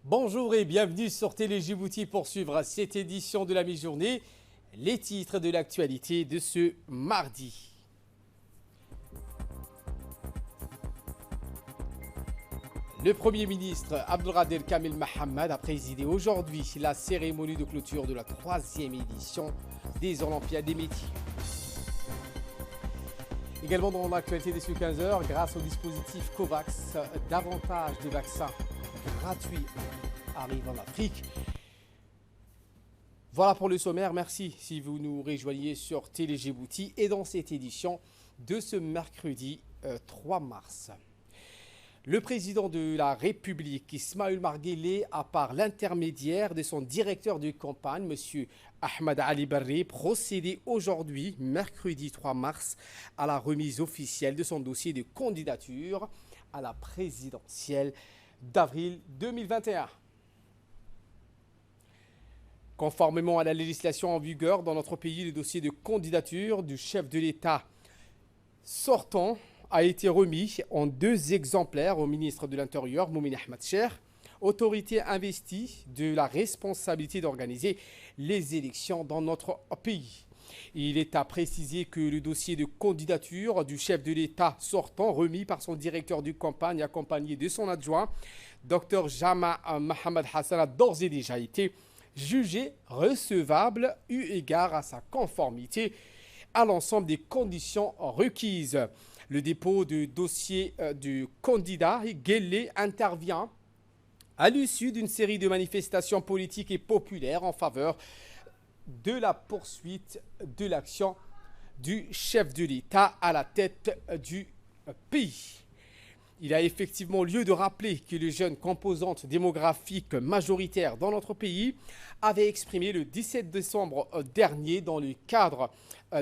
Bonjour et bienvenue sur Télé Djibouti pour suivre cette édition de la mi-journée. Les titres de l'actualité de ce mardi. Le Premier ministre Abdelkader Kamel Mohamed a présidé aujourd'hui la cérémonie de clôture de la 3e édition des Olympiades des métiers. Également dans l'actualité des 15h, grâce au dispositif COVAX, davantage de vaccins gratuits arrivent en Afrique. Voilà pour le sommaire. Merci si vous nous rejoignez sur Télé Djibouti et dans cette édition de ce mercredi 3 mars. Le président de la République, Ismaël Marguelé, a par l'intermédiaire de son directeur de campagne, M. Ahmed Ali Barré, procédé aujourd'hui, mercredi 3 mars, à la remise officielle de son dossier de candidature à la présidentielle d'avril 2021. Conformément à la législation en vigueur dans notre pays, le dossier de candidature du chef de l'État sortant a été remis en 2 exemplaires au ministre de l'Intérieur, Moumine Ahmed Cher, autorité investie de la responsabilité d'organiser les élections dans notre pays. Il est à préciser que le dossier de candidature du chef de l'État sortant, remis par son directeur de campagne accompagné de son adjoint, Dr Jama Mohamed Hassan, a d'ores et déjà été jugé recevable eu égard à sa conformité à l'ensemble des conditions requises. Le dépôt du dossier du candidat Guelleh intervient à l'issue d'une série de manifestations politiques et populaires en faveur de la poursuite de l'action du chef de l'État à la tête du pays. Il a effectivement lieu de rappeler que les jeunes composantes démographiques majoritaires dans notre pays avaient exprimé le 17 décembre dernier dans le cadre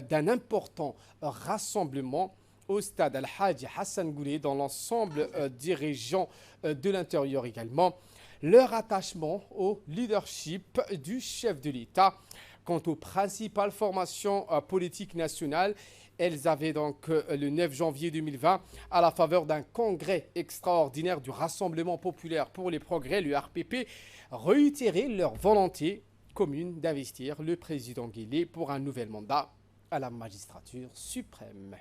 d'un important rassemblement au stade Al-Hadji Hassan Goulé dans l'ensemble des régions de l'intérieur également, leur attachement au leadership du chef de l'État. Quant aux principales formations politiques nationales, elles avaient donc le 9 janvier 2020, à la faveur d'un congrès extraordinaire du Rassemblement populaire pour les progrès, le RPP, réitéré leur volonté commune d'investir le président Guelleh pour un nouvel mandat à la magistrature suprême.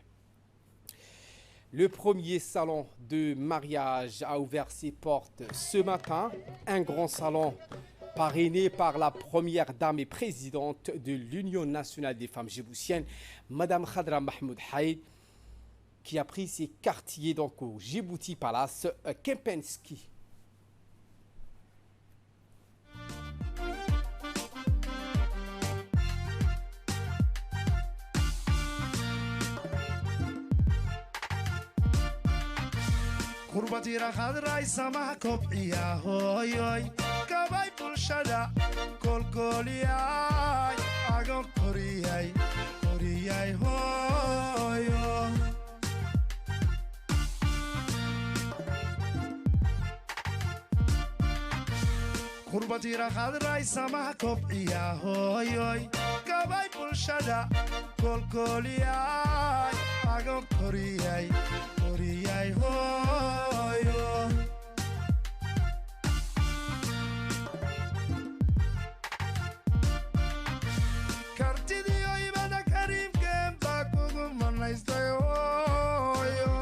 Le premier salon de mariage a ouvert ses portes ce matin. Un grand salon parrainé par la première dame et présidente de l'Union nationale des femmes djiboutiennes, Madame Khadra Mahmoud Haïd, qui a pris ses quartiers donc au Djibouti Palace Kempinski. Kurbatira khadray sama kopciya hoyoy kabay bulshada kolkoliyay agon koriyay hoyo Kurbatira khadray sama kopciya hoyoy kabay bulshada kolkoliyay agon koriyay hoyo Kartidiyo ibada karim kemba kugumanaystoy hoyo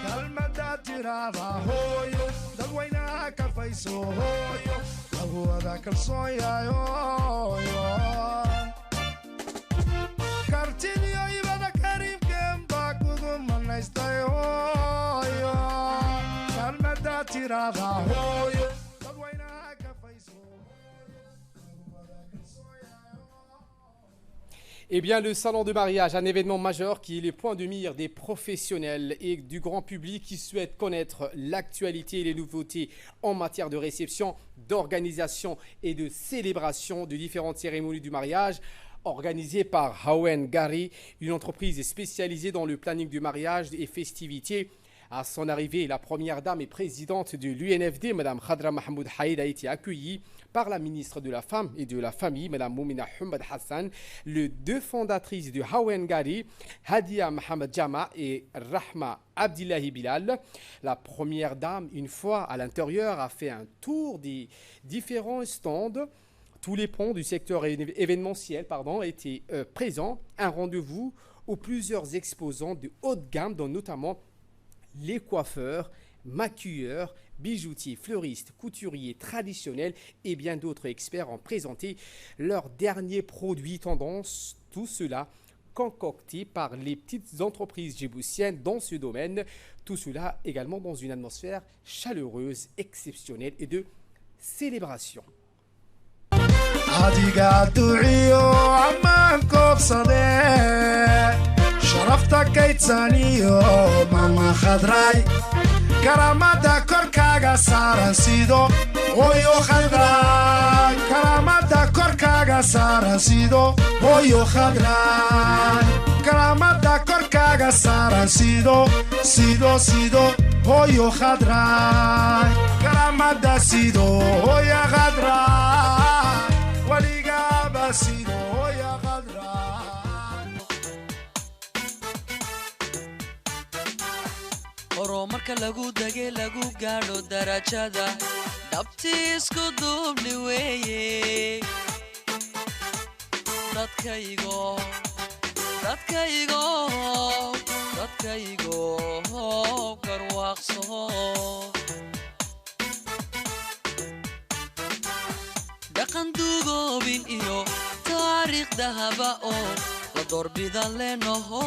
kalmada tirada hoyo dadwaynaha kafayso hoyo laguwada kalsooyay hoyo Kartidiyo ibada karim kemba kugumanaystoy hoyo kalmada tirada hoyo dadwaynaha kafayso Eh bien, le salon de mariage, un événement majeur qui est le point de mire des professionnels et du grand public qui souhaitent connaître l'actualité et les nouveautés en matière de réception, d'organisation et de célébration de différentes cérémonies du mariage, organisé par Hawen Gari, une entreprise spécialisée dans le planning du mariage et festivités, À son arrivée, la première dame et présidente de l'UNFD, Mme Khadra Mahmoud Haïd, a été accueillie par la ministre de la Femme et de la Famille, Mme Moumina Hamad Hassan, les deux fondatrices du Hawen Gari, Hadia Mohamed Jama et Rahma Abdillahi Bilal. La première dame, une fois à l'intérieur, a fait un tour des différents stands. Tous les ponts du secteur événementiel étaient présents. Un rendez-vous où plusieurs exposants de haute gamme, dont notamment les coiffeurs, maquilleurs, bijoutiers, fleuristes, couturiers traditionnels et bien d'autres experts ont présenté leurs derniers produits tendance. Tout cela concocté par les petites entreprises djiboutiennes dans ce domaine. Tout cela également dans une atmosphère chaleureuse, exceptionnelle et de célébration. كرامada korkaaga saaran sido hooyo khadraay karaamada korkaaga saaran sido hooyo khadraay karaamada korkaaga saaran sido hooyo khadraay karaamada sido hooyo khadraay waligaaba sido hooyo khadraay horumarka lagu dage lagu gaadho darajada dhabtii isku duubni weeye dadkaygo garwaaqso dhaqan duugoobin iyo taariikh dahaba oo la doorbida lenoho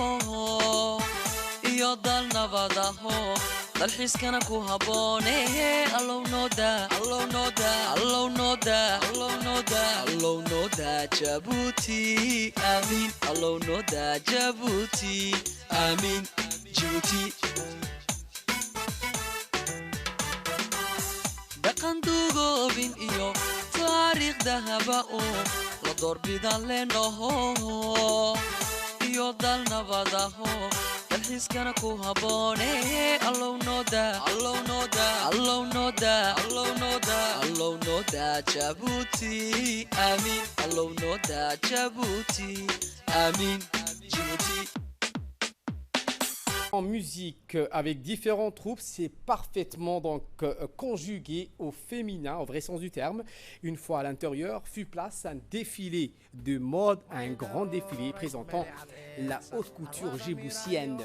iyo dal nabadaho dalxiiskana ku habboone allow nooda jabuuti amiin allow nooda jabuuti amiin jibuuti dhaqan duugoobin iyo taariikh dahaba oo la doorbida lenoho iyo dal nabadaho dalxiiskana ku habboone allow nooda jabuuti amiin allow nooda jabuuti amiin jibuuti. En musique avec différents troupes, c'est parfaitement donc conjugué au féminin, au vrai sens du terme. Une fois à l'intérieur, fut place un défilé de mode, un grand défilé présentant la haute couture djiboutienne.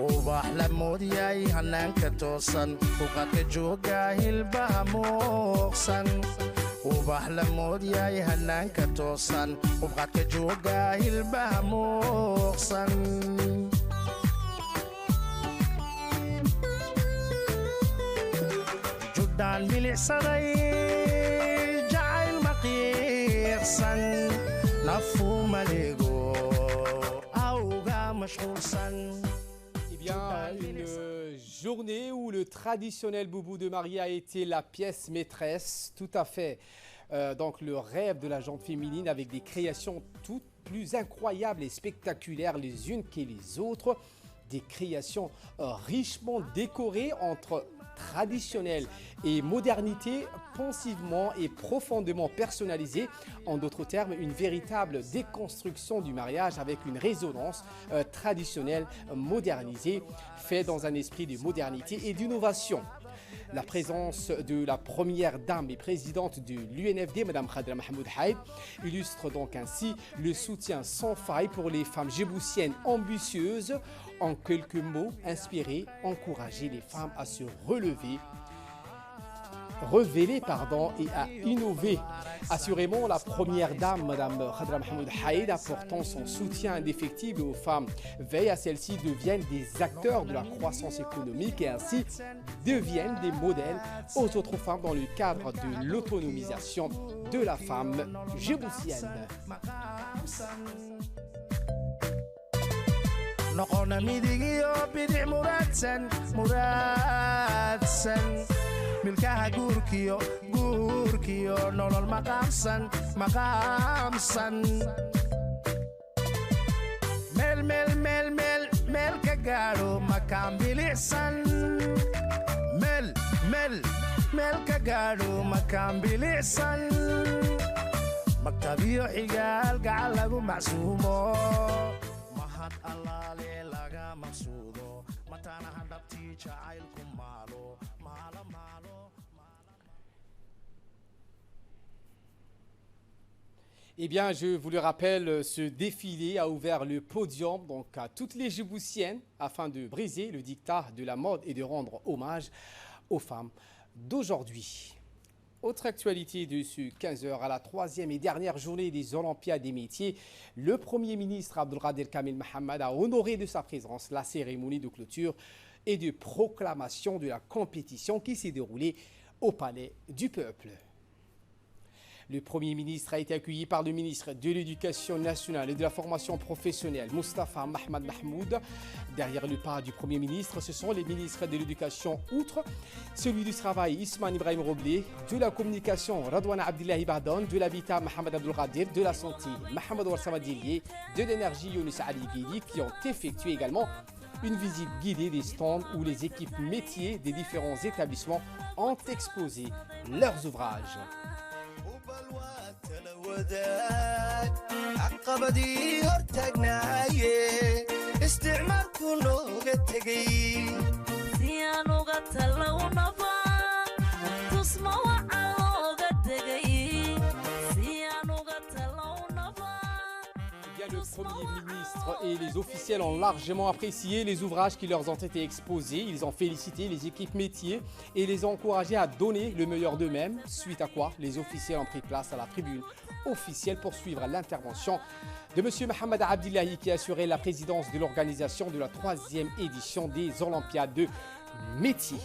ubax la moodiyay hanaanka toosan uqadka jooga hilbaha muuqsan ubax la moodiyay hanaanka toosan uqadka jooga hilbaha muuqsan judaan milicsaday jacayl maqiiqsan nafu maligo awga mashquulsan. Une journée où le traditionnel boubou de mariée a été la pièce maîtresse, tout à fait. Donc le rêve de la gente féminine avec des créations toutes plus incroyables et spectaculaires les unes que les autres. Des créations richement décorées entre traditionnel et modernité, pensivement et profondément personnalisée. En d'autres termes, une véritable déconstruction du mariage avec une résonance traditionnelle modernisée, faite dans un esprit de modernité et d'innovation. La présence de la première dame et présidente de l'UNFD, Mme Khadra Mahmoud Haïd, illustre donc ainsi le soutien sans faille pour les femmes djiboutiennes ambitieuses. En quelques mots, inspirer, encourager les femmes à se révéler et à innover. Assurément, la première dame, Mme Khadra Mahmoud Haïd, apportant son soutien indéfectible aux femmes, veille à celles-ci deviennent des acteurs de la croissance économique et ainsi deviennent des modèles aux autres femmes dans le cadre de l'autonomisation de la femme djiboutienne. noqona midigiyo bidix muraadsan milkaha guurkiyo nolol maqaamsan meel ka gaadho makaan bilicsan meel ka gaadho makaan bilicsan maktabiyo xigaal gacan lagu macsuumo mahad allaale laga maqsuudo mataanaha dhabtii jacaylku maalo. Eh bien, je vous le rappelle, ce défilé a ouvert le podium donc, à toutes les Djiboutiennes afin de briser le diktat de la mode et de rendre hommage aux femmes d'aujourd'hui. Autre actualité de ce 15h, à la troisième et dernière journée des Olympiades des métiers, le Premier ministre Abdelkader Kamil Mohamed a honoré de sa présence la cérémonie de clôture et de proclamation de la compétition qui s'est déroulée au Palais du Peuple. Le Premier ministre a été accueilli par le ministre de l'Éducation nationale et de la formation professionnelle, Moustapha Mohamed Mahmoud. Derrière le pas du Premier ministre, ce sont les ministres de l'Éducation outre, celui du Travail, Ismaël Ibrahim Roblé, de la Communication, Radouana Abdillahi Badan, de l'Habitat, Mohamed Abdelkader, de la Santé, Mohamed Warsamadilier, de l'Énergie, Younus Ali Guili, qui ont effectué également une visite guidée des stands où les équipes métiers des différents établissements ont exposé leurs ouvrages. عقبدي هرتقناي استعماركو نوغا تغي سيانوغا تلو نفا تسمو عالوغا تغي سيانوغا تلو نفا. Le Premier ministre et les officiels ont largement apprécié les ouvrages qui leur ont été exposés. Ils ont félicité les équipes métiers et les ont encouragés à donner le meilleur d'eux-mêmes, suite à quoi les officiels ont pris place à la tribune officielle pour suivre l'intervention de M. Mohamed Abdillahi qui a assuré la présidence de l'organisation de la 3e édition des Olympiades de métiers.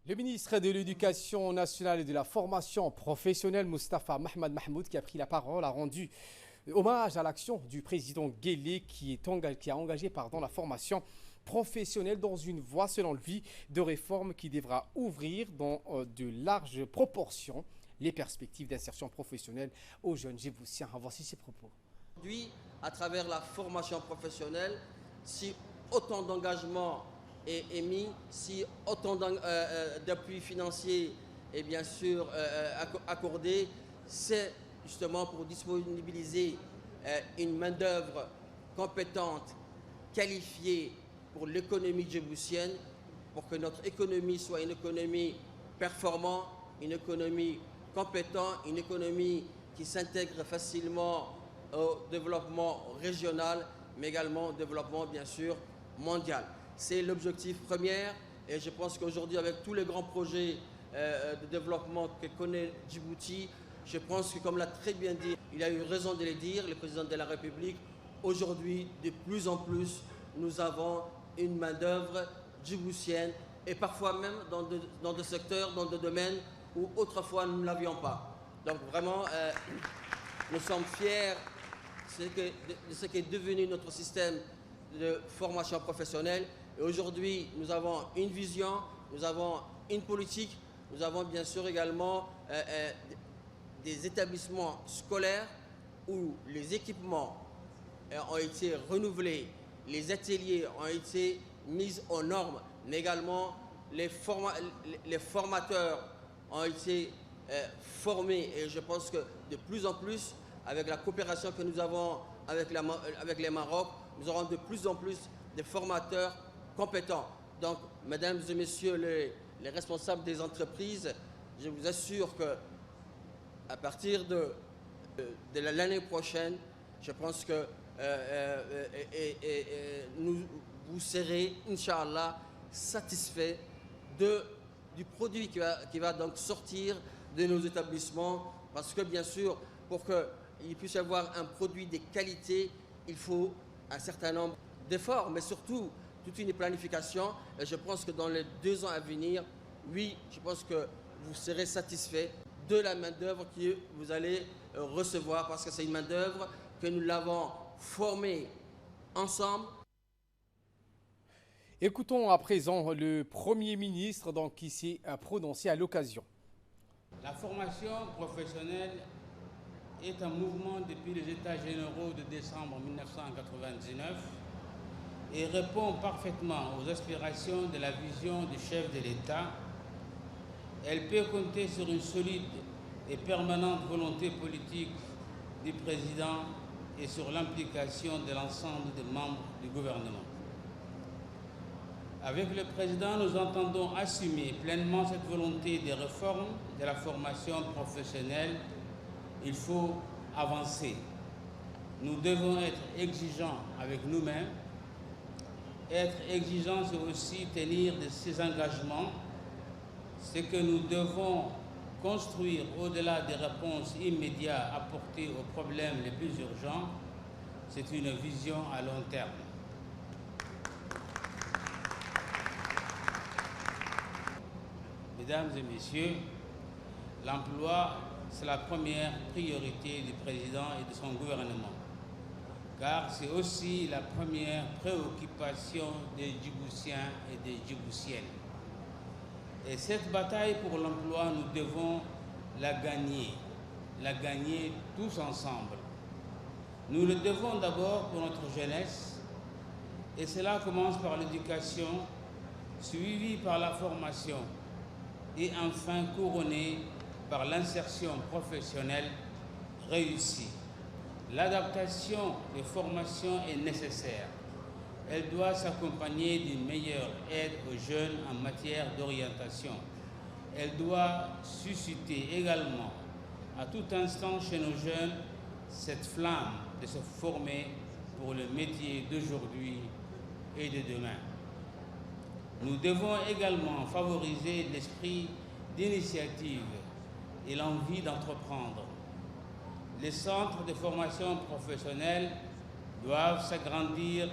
Le ministre de l'Éducation nationale et de la formation professionnelle, Moustapha Mohamed Mahmoud, qui a pris la parole, a rendu hommage à l'action du président Guelleh qui a engagé la formation professionnelle dans une voie, selon lui, de réforme qui devra ouvrir dans de larges proportions les perspectives d'insertion professionnelle aux jeunes Djiboutiens. Voici ses propos. Aujourd'hui, à travers la formation professionnelle, si autant d'engagement est émis, si autant d'appui financier est bien sûr accordé, c'est justement pour disponibiliser une main-d'œuvre compétente, qualifiée pour l'économie djiboutienne, pour que notre économie soit une économie performante, une économie compétente, une économie qui s'intègre facilement au développement régional, mais également au développement, bien sûr, mondial. C'est l'objectif premier et je pense qu'aujourd'hui, avec tous les grands projets de développement que connaît Djibouti, je pense que, comme l'a très bien dit, il a eu raison de le dire, le président de la République, aujourd'hui, de plus en plus, nous avons une main-d'œuvre djiboutienne et parfois même dans des secteurs, dans des domaines où autrefois nous ne l'avions pas. Donc vraiment, nous sommes fiers de ce qui est devenu notre système de formation professionnelle. Et aujourd'hui, nous avons une vision, nous avons une politique, nous avons bien sûr également des établissements scolaires où les équipements ont été renouvelés, les ateliers ont été mis aux normes, mais également les formateurs ont été formés. Et je pense que de plus en plus, avec la coopération que nous avons avec les Maroc, nous aurons de plus en plus de formateurs compétents. Donc, mesdames et messieurs les responsables des entreprises, je vous assure que à partir de l'année prochaine, je pense que vous serez, Inch'Allah, satisfait du produit qui va donc sortir de nos établissements. Parce que bien sûr, pour qu'il puisse y avoir un produit de qualité, il faut un certain nombre d'efforts, mais surtout toute une planification. Et je pense que dans les 2 ans à venir, oui, je pense que vous serez satisfait de la main-d'œuvre que vous allez recevoir, parce que c'est une main-d'œuvre que nous l'avons formée ensemble. Écoutons à présent le Premier ministre donc, qui s'est prononcé à l'occasion. La formation professionnelle est un mouvement depuis les États généraux de décembre 1999 et répond parfaitement aux aspirations de la vision du chef de l'État. Elle peut compter sur une solide et permanente volonté politique du président et sur l'implication de l'ensemble des membres du gouvernement. Avec le président, nous entendons assumer pleinement cette volonté de réforme de la formation professionnelle. Il faut avancer. Nous devons être exigeants avec nous-mêmes. Être exigeants, c'est aussi tenir de ces engagements. C'est que nous devons construire au-delà des réponses immédiates apportées aux problèmes les plus urgents. C'est une vision à long terme. Mesdames et messieurs, l'emploi, c'est la première priorité du président et de son gouvernement, car c'est aussi la première préoccupation des Djiboutiens et des Djiboutiennes. Et cette bataille pour l'emploi, nous devons la gagner tous ensemble. Nous le devons d'abord pour notre jeunesse, et cela commence par l'éducation, suivie par la formation, et enfin couronné par l'insertion professionnelle réussie. L'adaptation des formations est nécessaire. Elle doit s'accompagner d'une meilleure aide aux jeunes en matière d'orientation. Elle doit susciter également à tout instant chez nos jeunes cette flamme de se former pour le métier d'aujourd'hui et de demain. Nous devons également favoriser l'esprit d'initiative et l'envie d'entreprendre. Les centres de formation professionnelle doivent s'agrandir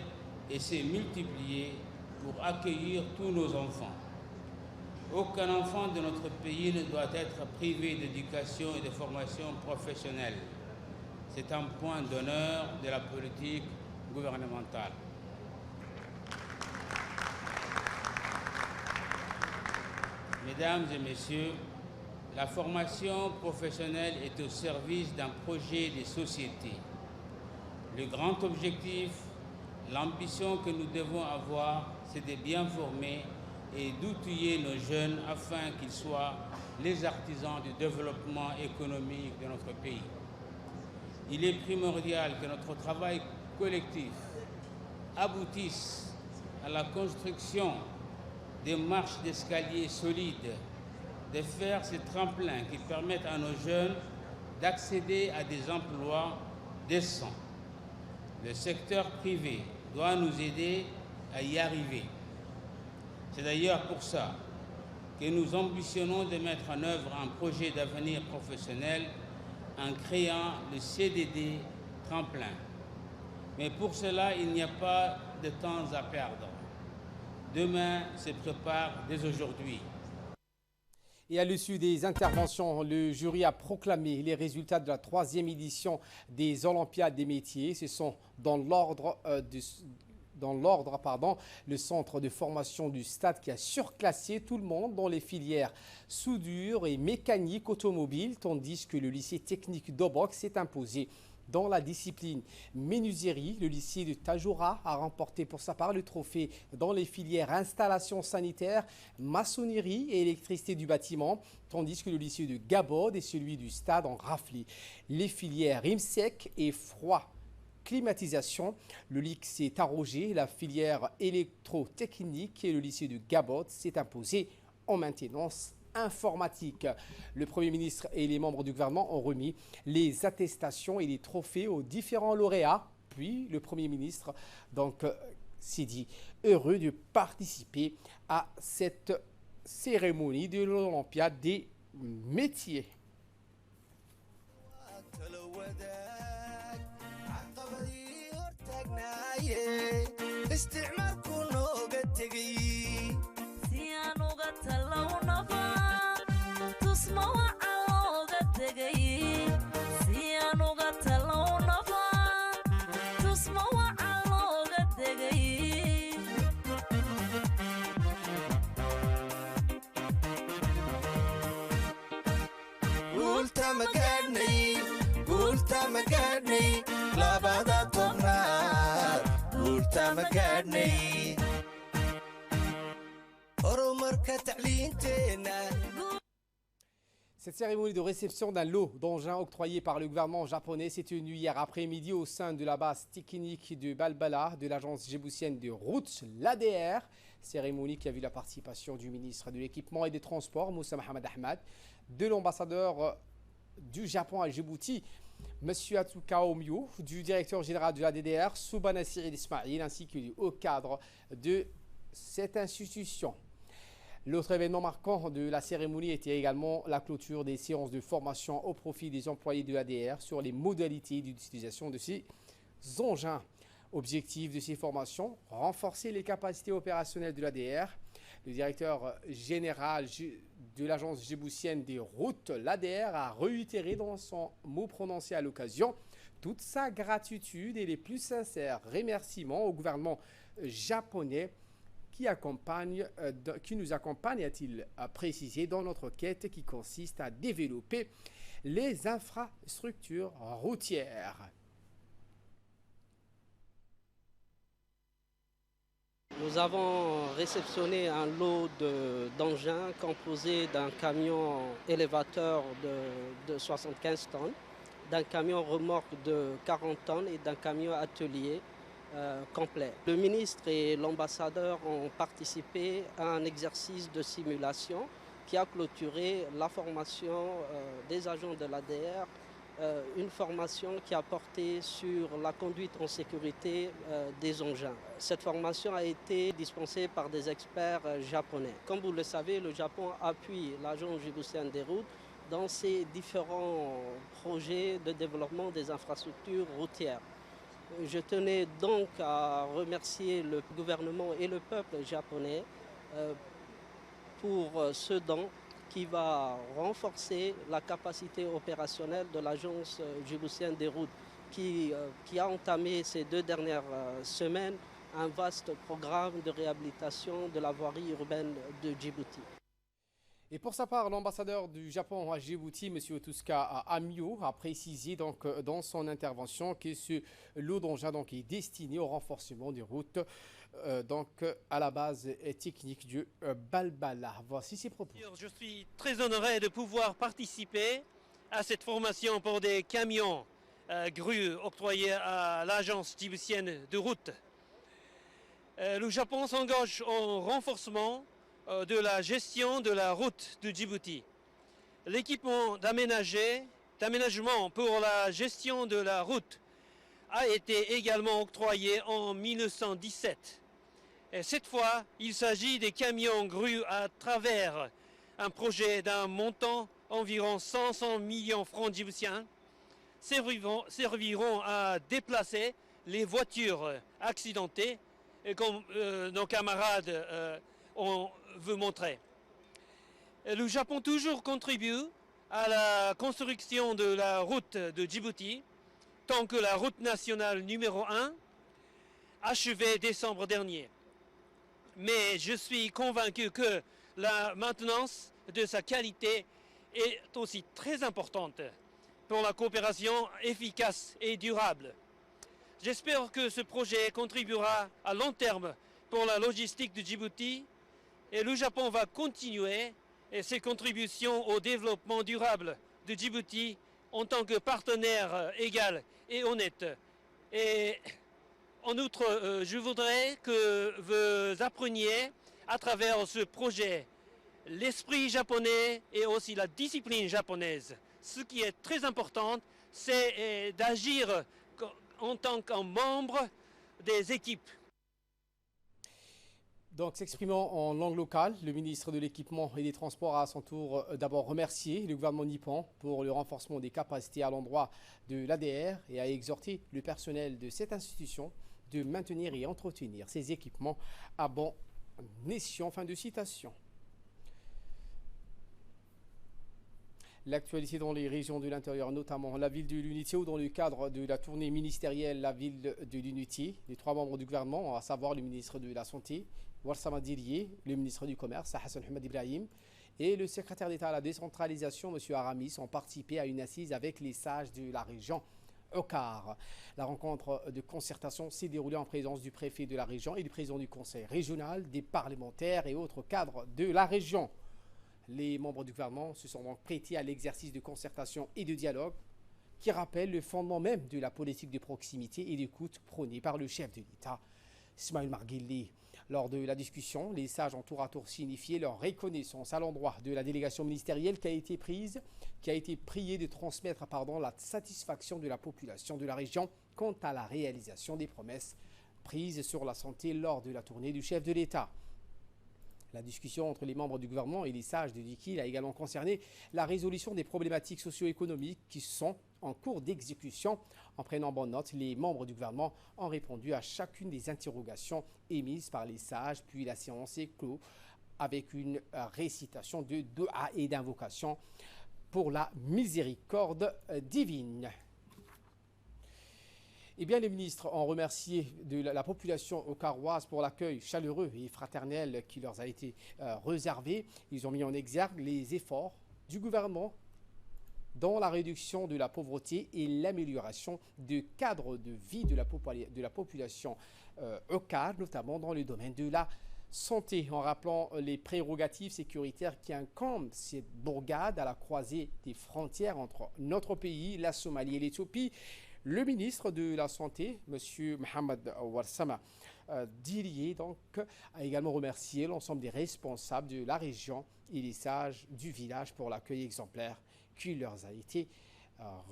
et se multiplier pour accueillir tous nos enfants. Aucun enfant de notre pays ne doit être privé d'éducation et de formation professionnelle. C'est un point d'honneur de la politique gouvernementale. Mesdames et messieurs, la formation professionnelle est au service d'un projet de société. Le grand objectif, l'ambition que nous devons avoir, c'est de bien former et d'outiller nos jeunes afin qu'ils soient les artisans du développement économique de notre pays. Il est primordial que notre travail collectif aboutisse à la construction des marches d'escalier solides, de faire ces tremplins qui permettent à nos jeunes d'accéder à des emplois décents. Le secteur privé doit nous aider à y arriver. C'est d'ailleurs pour ça que nous ambitionnons de mettre en œuvre un projet d'avenir professionnel en créant le CDD tremplin. Mais pour cela, il n'y a pas de temps à perdre. Demain se prépare dès aujourd'hui. Et à l'issue des interventions, le jury a proclamé les résultats de la 3e édition des Olympiades des métiers. Ce sont dans l'ordre le centre de formation du Stade qui a surclassé tout le monde dans les filières soudure et mécanique automobile, tandis que le lycée technique d'Obok s'est imposé. Dans la discipline menuiserie, le lycée de Tajoura a remporté pour sa part le trophée dans les filières installation sanitaire, maçonnerie et électricité du bâtiment, tandis que le lycée de Gabod et celui du Stade ont raflé. Les filières IMSEC et froid climatisation, le lycée Tarogé, la filière électrotechnique et le lycée de Gabod s'est imposé en maintenance informatique. Le Premier ministre et les membres du gouvernement ont remis les attestations et les trophées aux différents lauréats. Puis le Premier ministre s'est dit heureux de participer à cette cérémonie de l'Olympiade des métiers. talo wadaag caqabadii hortaagnaaye isticmaalku nooga tegay si aan uga talawnaba tusma waxa looga tegay si aan uga talawnaba tusma waxa looga tegay guulta ma gaadhnay labada tobnaad guulta ma gaadhnay horumarka tacliinteenna. Cette cérémonie de réception d'un lot d'engins octroyés par le gouvernement japonais s'est tenue hier après-midi au sein de la base technique de Balbala de l'agence djiboutienne de routes, l'ADR. Cérémonie qui a vu la participation du ministre de l'équipement et des transports, Moussa Mohamed Ahmad, de l'ambassadeur du Japon à Djibouti, M. Atsuka Omyo, du directeur général de la DDR, Souba Nassir Ismail, ainsi que du haut cadre de cette institution. L'autre événement marquant de la cérémonie était également la clôture des séances de formation au profit des employés de l'ADR sur les modalités d'utilisation de ces engins. Objectif de ces formations, renforcer les capacités opérationnelles de l'ADR. Le directeur général de l'agence djiboutienne des routes, l'ADR, a réitéré dans son mot prononcé à l'occasion toute sa gratitude et les plus sincères remerciements au gouvernement japonais qui nous accompagne, a-t-il précisé, dans notre quête qui consiste à développer les infrastructures routières. Nous avons réceptionné un lot d'engins composé d'un camion élévateur de 75 tonnes, d'un camion remorque de 40 tonnes et d'un camion atelier complet. Le ministre et l'ambassadeur ont participé à un exercice de simulation qui a clôturé la formation des agents de l'ADR, une formation qui a porté sur la conduite en sécurité des engins. Cette formation a été dispensée par des experts japonais. Comme vous le savez, le Japon appuie l'agence djiboutienne des routes dans ses différents projets de développement des infrastructures routières. Je tenais donc à remercier le gouvernement et le peuple japonais pour ce don qui va renforcer la capacité opérationnelle de l'agence djiboutienne des routes qui a entamé ces 2 dernières semaines un vaste programme de réhabilitation de la voirie urbaine de Djibouti. Et pour sa part, l'ambassadeur du Japon à Djibouti, M. Otsuka Amio, a précisé dans son intervention que ce lot d'engins est destiné au renforcement des routes à la base technique du Balbala. Voici ses propos. Je suis très honoré de pouvoir participer à cette formation pour des camions grues octroyés à l'agence djiboutienne de route. Le Japon s'engage au renforcement de la gestion de la route de Djibouti. L'équipement d'aménagement pour la gestion de la route a été également octroyé en 1917. Et cette fois, il s'agit des camions grues à travers un projet d'un montant environ 500 millions francs djiboutiens serviront à déplacer les voitures accidentées, comme nos camarades veut montrer. Le Japon toujours contribue à la construction de la route de Djibouti, tant que la route nationale numéro 1, achevée décembre dernier. Mais je suis convaincu que la maintenance de sa qualité est aussi très importante pour la coopération efficace et durable. J'espère que ce projet contribuera à long terme pour la logistique de Djibouti et le Japon va continuer ses contributions au développement durable de Djibouti en tant que partenaire égal et honnête. Et en outre, je voudrais que vous appreniez à travers ce projet l'esprit japonais et aussi la discipline japonaise. Ce qui est très important, c'est d'agir en tant que membre des équipes. Donc, s'exprimant en langue locale, le ministre de l'Équipement et des Transports a à son tour d'abord remercié le gouvernement nippon pour le renforcement des capacités à l'endroit de l'ADR et a exhorté le personnel de cette institution de maintenir et entretenir ces équipements à bon escient. Fin de citation. L'actualité dans les régions de l'intérieur, notamment la ville de l'Unité, où dans le cadre de la tournée ministérielle, la ville de l'Unité, les 3 membres du gouvernement, à savoir le ministre de la Santé, Warsama Diriye, le ministre du Commerce, Hassan Ahmed Ibrahim, et le secrétaire d'État à la décentralisation, M. Aramis, ont participé à une assise avec les sages de la région Okar. La rencontre de concertation s'est déroulée en présence du préfet de la région et du président du conseil régional, des parlementaires et autres cadres de la région. Les membres du gouvernement se sont donc prêtés à l'exercice de concertation et de dialogue qui rappelle le fondement même de la politique de proximité et d'écoute prônée par le chef de l'État, Ismaël Marguerite. Lors de la discussion, les sages ont tour à tour signifié leur reconnaissance à l'endroit de la délégation ministérielle qui a été priée de transmettre la satisfaction de la population de la région quant à la réalisation des promesses prises sur la santé lors de la tournée du chef de l'État. La discussion entre les membres du gouvernement et les sages de Dikil a également concerné la résolution des problématiques socio-économiques qui sont en cours d'exécution. En prenant bonne note, les membres du gouvernement ont répondu à chacune des interrogations émises par les sages, puis la séance est close avec une récitation de doua et d'invocation pour la miséricorde divine. Eh bien, les ministres ont remercié la population okaroise pour l'accueil chaleureux et fraternel qui leur a été réservé. Ils ont mis en exergue les efforts du gouvernement dans la réduction de la pauvreté et l'amélioration du cadre de vie de la population okar, notamment dans le domaine de la santé, en rappelant les prérogatives sécuritaires qui incombent cette bourgade à la croisée des frontières entre notre pays, la Somalie et l'Éthiopie. Le ministre de la Santé, M. Mohamed Warsama Diriye, a également remercié l'ensemble des responsables de la région et les sages du village pour l'accueil exemplaire qui leur a été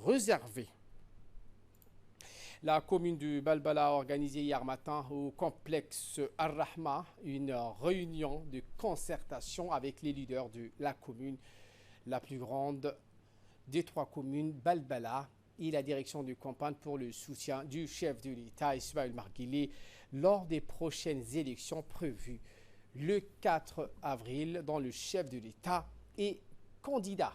réservé. La commune de Balbala a organisé hier matin au complexe Ar-Rahma une réunion de concertation avec les leaders de la commune, la plus grande des 3 communes, Balbala, et la direction de campagne pour le soutien du chef de l'État, Ismaël Marguerite, lors des prochaines élections prévues le 4 avril, dont le chef de l'État est candidat.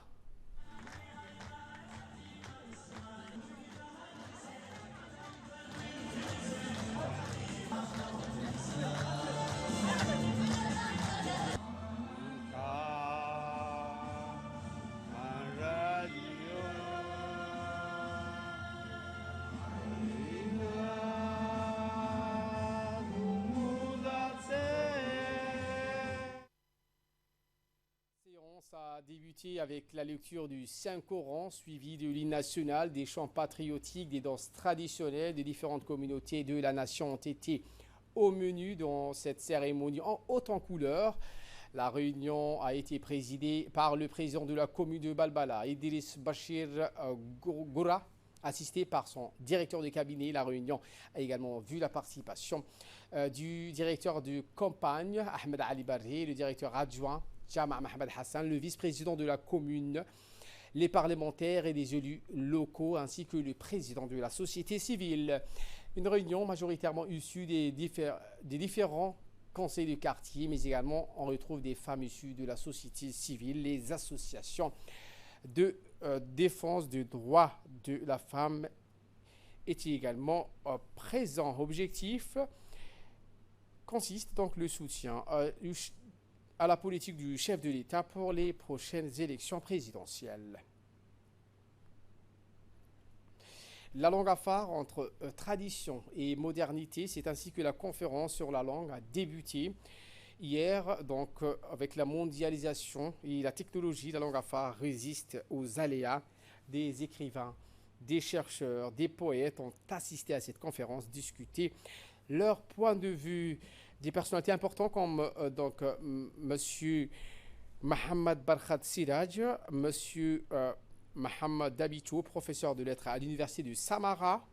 A débuté avec la lecture du Saint-Coran, suivi de l'hymne national, des chants patriotiques, des danses traditionnelles des différentes communautés de la nation ont été au menu dans cette cérémonie en haute en couleur. La réunion a été présidée par le président de la commune de Balbala, Idriss Bachir Goura, assisté par son directeur de cabinet. La réunion a également vu la participation du directeur de campagne, Ahmed Ali Barri, le directeur adjoint, Jama Mohamed Hassan, le vice-président de la commune, les parlementaires et les élus locaux, ainsi que le président de la société civile. Une réunion majoritairement issue des différents conseils de quartier, mais également on retrouve des femmes issues de la société civile, les associations de défense des droits de la femme étaient également présents. Objectif consiste donc le soutien à la politique du chef de l'État pour les prochaines élections présidentielles. La langue afar entre tradition et modernité, c'est ainsi que la conférence sur la langue a débuté hier. Donc, avec la mondialisation et la technologie, la langue afar résiste aux aléas. Des écrivains, des chercheurs, des poètes ont assisté à cette conférence, discuté leur point de vue. Des personnalités importantes comme Monsieur Mohamed Barkhat Siraj, Monsieur Mohamed Dabitou, professeur de lettres à l'université de Samara.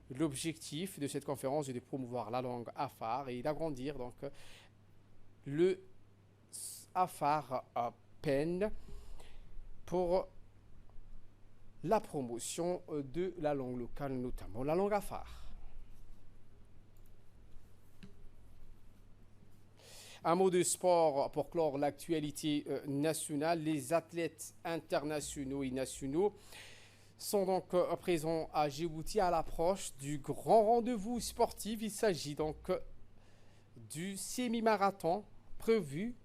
L'objectif de cette conférence est de promouvoir la langue afar et d'agrandir donc le afar pen pour la promotion de la langue locale, notamment la langue afar. Un mot de sport pour clore l'actualité nationale. Les athlètes internationaux et nationaux sont donc présents à Djibouti à l'approche du grand rendez-vous sportif. Il s'agit donc du semi-marathon prévu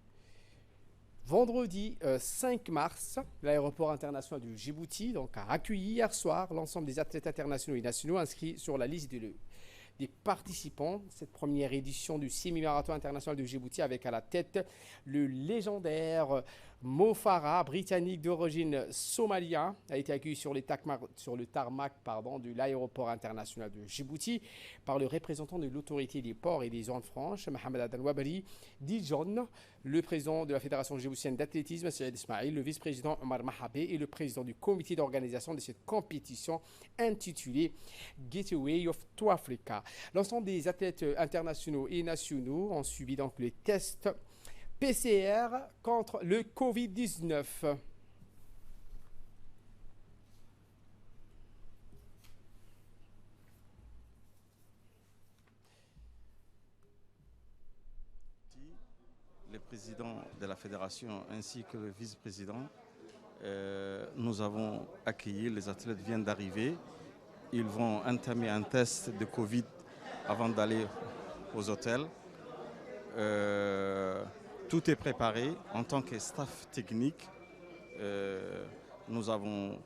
vendredi 5 mars. L'aéroport international de Djibouti donc, a accueilli hier soir l'ensemble des athlètes internationaux et nationaux inscrits sur la liste des participants. Cette première édition du semi-marathon international de Djibouti avec à la tête le légendaire Mo Farah, britannique d'origine somalien, a été accueilli sur le tarmac de l'aéroport international de Djibouti par le représentant de l'autorité des ports et des zones franches, Mohamed Adan Wabari Dijon, le président de la Fédération djiboutienne d'athlétisme, Saïd Ismail, le vice-président Omar Mahabé et le président du comité d'organisation de cette compétition intitulée Gateway of to Africa. L'ensemble des athlètes internationaux et nationaux ont subi donc les tests PCR contre le Covid-19. Le président de la fédération ainsi que le vice-président, nous avons accueilli, les athlètes viennent d'arriver. Ils vont entamer un test de Covid avant d'aller aux hôtels. Tout est préparé. En tant que staff technique, nous avons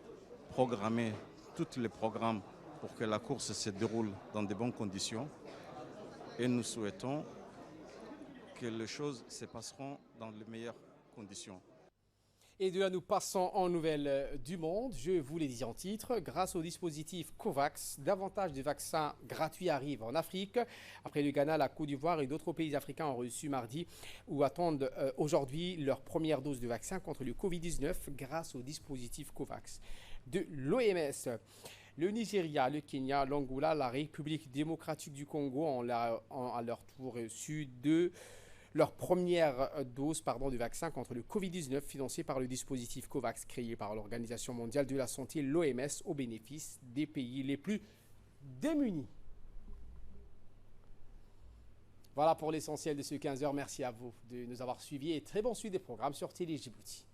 programmé tous les programmes pour que la course se déroule dans de bonnes conditions. Et nous souhaitons que les choses se passeront dans les meilleures conditions. Et de là, nous passons en nouvelles du monde. Je vous l'ai dit en titre, grâce au dispositif COVAX, davantage de vaccins gratuits arrivent en Afrique. Après le Ghana, la Côte d'Ivoire et d'autres pays africains ont reçu mardi ou attendent aujourd'hui leur première dose de vaccin contre le Covid-19 grâce au dispositif COVAX de l'OMS. Le Nigeria, le Kenya, l'Angola, la République démocratique du Congo ont à leur tour reçu leur première dose de vaccin contre le Covid-19 financé par le dispositif COVAX créé par l'Organisation mondiale de la santé, l'OMS, au bénéfice des pays les plus démunis. Voilà pour l'essentiel de ce 15h. Merci à vous de nous avoir suivis et très bonne suite des programmes sur Télé Djibouti.